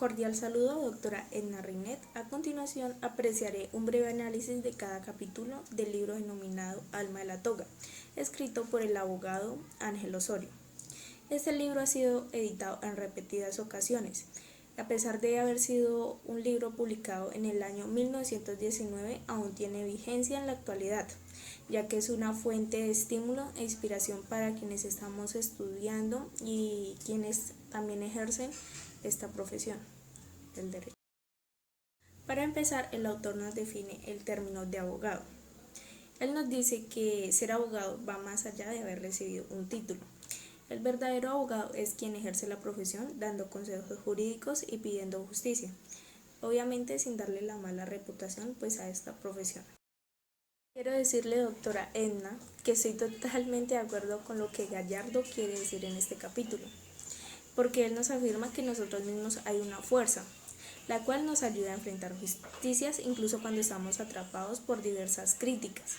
Cordial saludo, doctora Edna Rinet. A continuación, apreciaré un breve análisis de cada capítulo del libro denominado Alma de la Toga, escrito por el abogado Ángel Osorio. Este libro ha sido editado en repetidas ocasiones. A pesar de haber sido un libro publicado en el año 1919, aún tiene vigencia en la actualidad, ya que es una fuente de estímulo e inspiración para quienes estamos estudiando y quienes también ejercen esta profesión del derecho. Para empezar, el autor nos define el término de abogado. Él nos dice que ser abogado va más allá de haber recibido un título. El verdadero abogado es quien ejerce la profesión dando consejos jurídicos y pidiendo justicia, obviamente sin darle la mala reputación pues a esta profesión. Quiero decirle, doctora Edna, que estoy totalmente de acuerdo con lo que Gallardo quiere decir en este capítulo, porque él nos afirma que nosotros mismos hay una fuerza, la cual nos ayuda a enfrentar justicias incluso cuando estamos atrapados por diversas críticas.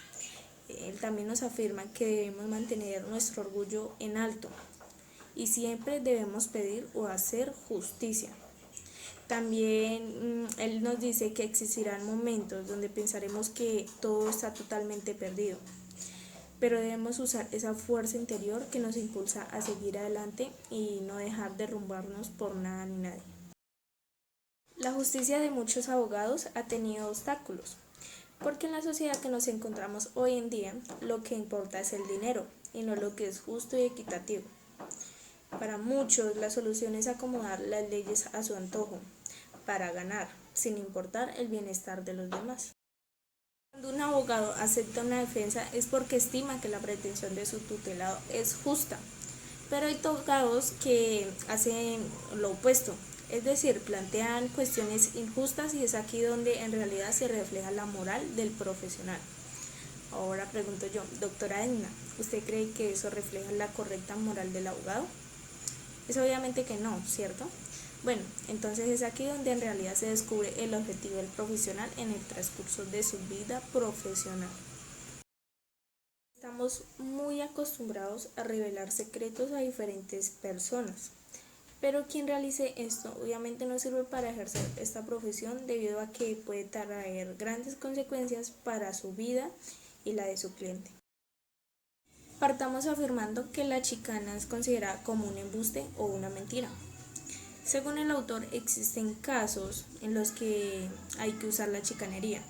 Él también nos afirma que debemos mantener nuestro orgullo en alto y siempre debemos pedir o hacer justicia. También él nos dice que existirán momentos donde pensaremos que todo está totalmente perdido, pero debemos usar esa fuerza interior que nos impulsa a seguir adelante y no dejar derrumbarnos por nada ni nadie. La justicia de muchos abogados ha tenido obstáculos, porque en la sociedad que nos encontramos hoy en día, lo que importa es el dinero y no lo que es justo y equitativo. Para muchos, la solución es acomodar las leyes a su antojo, para ganar, sin importar el bienestar de los demás. Cuando un abogado acepta una defensa es porque estima que la pretensión de su tutelado es justa, pero hay abogados que hacen lo opuesto, es decir, plantean cuestiones injustas y es aquí donde en realidad se refleja la moral del profesional. Ahora pregunto yo, doctora Edna, ¿usted cree que eso refleja la correcta moral del abogado? Es obviamente que no, ¿cierto? Bueno, entonces es aquí donde en realidad se descubre el objetivo del profesional en el transcurso de su vida profesional. Estamos muy acostumbrados a revelar secretos a diferentes personas, pero quien realice esto obviamente no sirve para ejercer esta profesión debido a que puede traer grandes consecuencias para su vida y la de su cliente. Partamos afirmando que la chicana es considerada como un embuste o una mentira. Según el autor, existen casos en los que hay que usar la chicanería,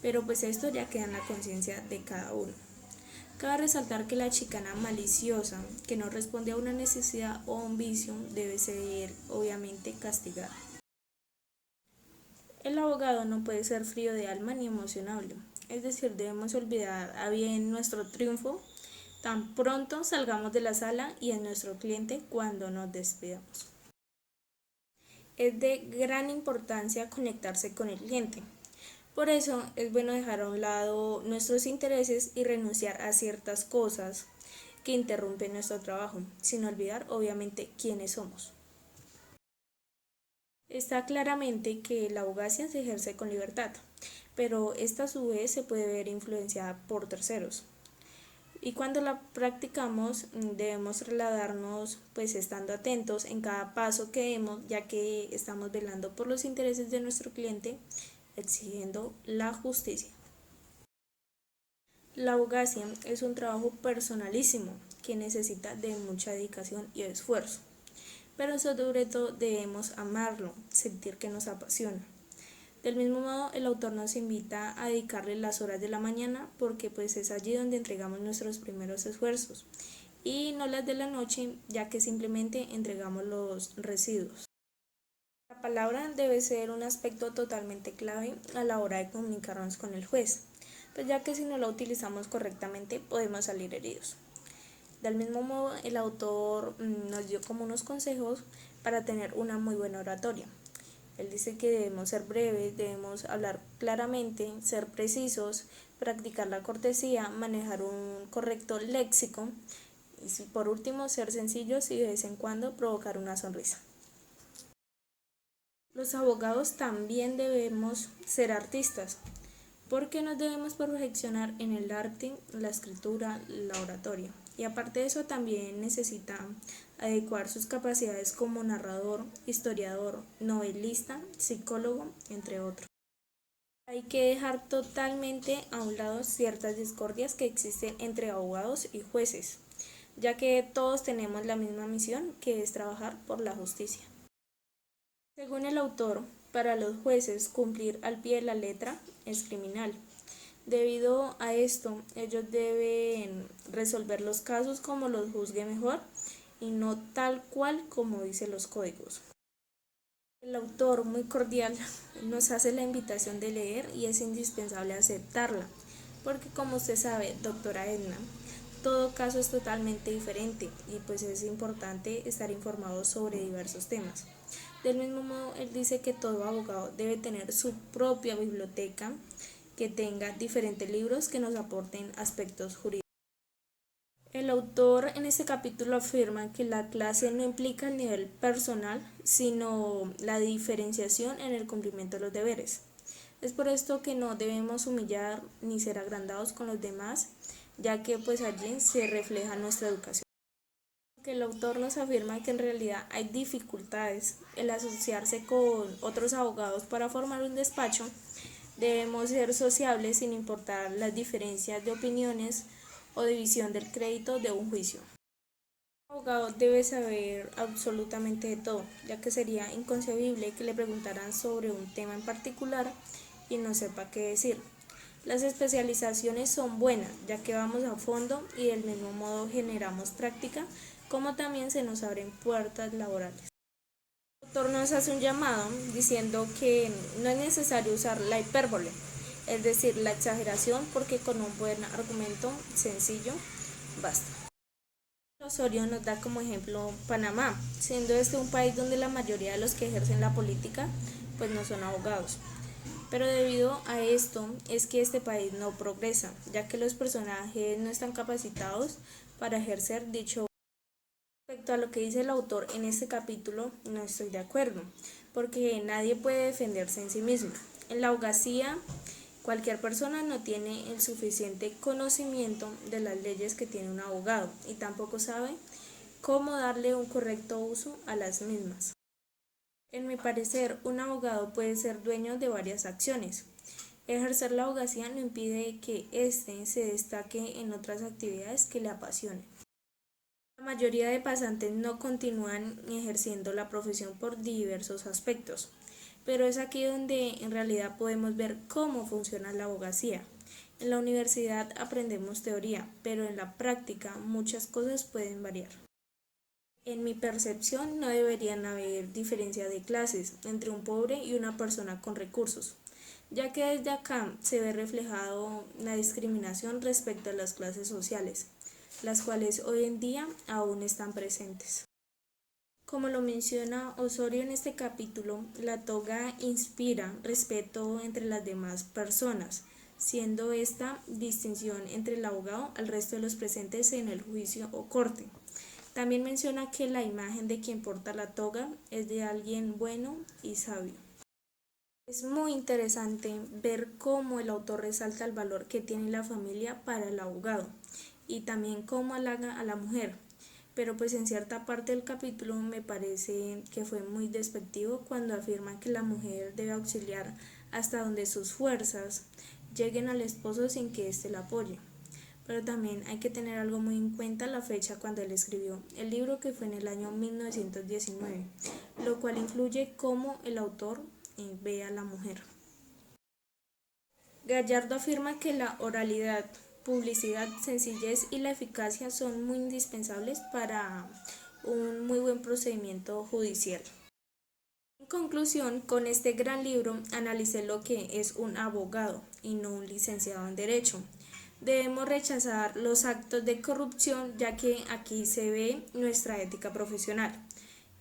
pero pues esto ya queda en la conciencia de cada uno. Cabe resaltar que la chicana maliciosa, que no responde a una necesidad o a un vicio, debe ser obviamente castigada. El abogado no puede ser frío de alma ni emocionable, es decir, debemos olvidar a bien nuestro triunfo tan pronto salgamos de la sala y en nuestro cliente cuando nos despidamos. Es de gran importancia conectarse con el cliente. Por eso es bueno dejar a un lado nuestros intereses y renunciar a ciertas cosas que interrumpen nuestro trabajo, sin olvidar obviamente quiénes somos. Está claramente que la abogacía se ejerce con libertad, pero esta a su vez se puede ver influenciada por terceros. Y cuando la practicamos debemos trasladarnos pues estando atentos en cada paso que demos, ya que estamos velando por los intereses de nuestro cliente, exigiendo la justicia. La abogacía es un trabajo personalísimo que necesita de mucha dedicación y esfuerzo, pero sobre todo debemos amarlo, sentir que nos apasiona. Del mismo modo, el autor nos invita a dedicarle las horas de la mañana porque pues es allí donde entregamos nuestros primeros esfuerzos y no las de la noche, ya que simplemente entregamos los residuos. La palabra debe ser un aspecto totalmente clave a la hora de comunicarnos con el juez, pues ya que si no la utilizamos correctamente podemos salir heridos. Del mismo modo, el autor nos dio como unos consejos para tener una muy buena oratoria. Él dice que debemos ser breves, debemos hablar claramente, ser precisos, practicar la cortesía, manejar un correcto léxico y por último ser sencillos y de vez en cuando provocar una sonrisa. Los abogados también debemos ser artistas, porque nos debemos perfeccionar en el arte, la escritura, la oratoria. Y aparte de eso también necesita adecuar sus capacidades como narrador, historiador, novelista, psicólogo, entre otros. Hay que dejar totalmente a un lado ciertas discordias que existen entre abogados y jueces, ya que todos tenemos la misma misión, que es trabajar por la justicia. Según el autor, para los jueces cumplir al pie de la letra es criminal. Debido a esto, ellos deben resolver los casos como los juzgue mejor y no tal cual como dicen los códigos. El autor, muy cordial, nos hace la invitación de leer y es indispensable aceptarla, porque como usted sabe, doctora Edna, todo caso es totalmente diferente y pues es importante estar informado sobre diversos temas. Del mismo modo, él dice que todo abogado debe tener su propia biblioteca, que tenga diferentes libros que nos aporten aspectos jurídicos. El autor en este capítulo afirma que la clase no implica el nivel personal, sino la diferenciación en el cumplimiento de los deberes. Es por esto que no debemos humillar ni ser agrandados con los demás, ya que pues allí se refleja nuestra educación. Que el autor nos afirma que en realidad hay dificultades en asociarse con otros abogados para formar un despacho, debemos ser sociables sin importar las diferencias de opiniones o división del crédito de un juicio. El abogado debe saber absolutamente de todo, ya que sería inconcebible que le preguntaran sobre un tema en particular y no sepa qué decir. Las especializaciones son buenas, ya que vamos a fondo y del mismo modo generamos práctica, como también se nos abren puertas laborales. El autor nos hace un llamado diciendo que no es necesario usar la hipérbole, es decir, la exageración, porque con un buen argumento sencillo basta. Osorio nos da como ejemplo Panamá, siendo este un país donde la mayoría de los que ejercen la política pues no son abogados. Pero debido a esto es que este país no progresa, ya que los personajes no están capacitados para ejercer dicho. Respecto a lo que dice el autor en este capítulo, no estoy de acuerdo, porque nadie puede defenderse en sí mismo. En la abogacía, cualquier persona no tiene el suficiente conocimiento de las leyes que tiene un abogado y tampoco sabe cómo darle un correcto uso a las mismas. En mi parecer, un abogado puede ser dueño de varias acciones. Ejercer la abogacía no impide que éste se destaque en otras actividades que le apasionen. La mayoría de pasantes no continúan ejerciendo la profesión por diversos aspectos, pero es aquí donde en realidad podemos ver cómo funciona la abogacía. En la universidad aprendemos teoría, pero en la práctica muchas cosas pueden variar. En mi percepción no deberían haber diferencia de clases entre un pobre y una persona con recursos, ya que desde acá se ve reflejado la discriminación respecto a las clases sociales, las cuales hoy en día aún están presentes. Como lo menciona Osorio en este capítulo, la toga inspira respeto entre las demás personas, siendo esta distinción entre el abogado al resto de los presentes en el juicio o corte. También menciona que la imagen de quien porta la toga es de alguien bueno y sabio. Es muy interesante ver cómo el autor resalta el valor que tiene la familia para el abogado y también cómo halaga a la mujer, pero pues en cierta parte del capítulo me parece que fue muy despectivo cuando afirma que la mujer debe auxiliar hasta donde sus fuerzas lleguen al esposo sin que éste la apoye. Pero también hay que tener algo muy en cuenta, la fecha cuando él escribió el libro, que fue en el año 1919, lo cual influye cómo el autor ve a la mujer. Gallardo afirma que la oralidad, publicidad, sencillez y la eficacia son muy indispensables para un muy buen procedimiento judicial. En conclusión, con este gran libro analicé lo que es un abogado y no un licenciado en Derecho. Debemos rechazar los actos de corrupción, ya que aquí se ve nuestra ética profesional.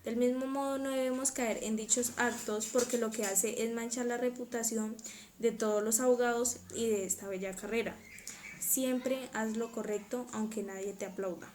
Del mismo modo, no debemos caer en dichos actos, porque lo que hace es manchar la reputación de todos los abogados y de esta bella carrera. Siempre haz lo correcto aunque nadie te aplauda.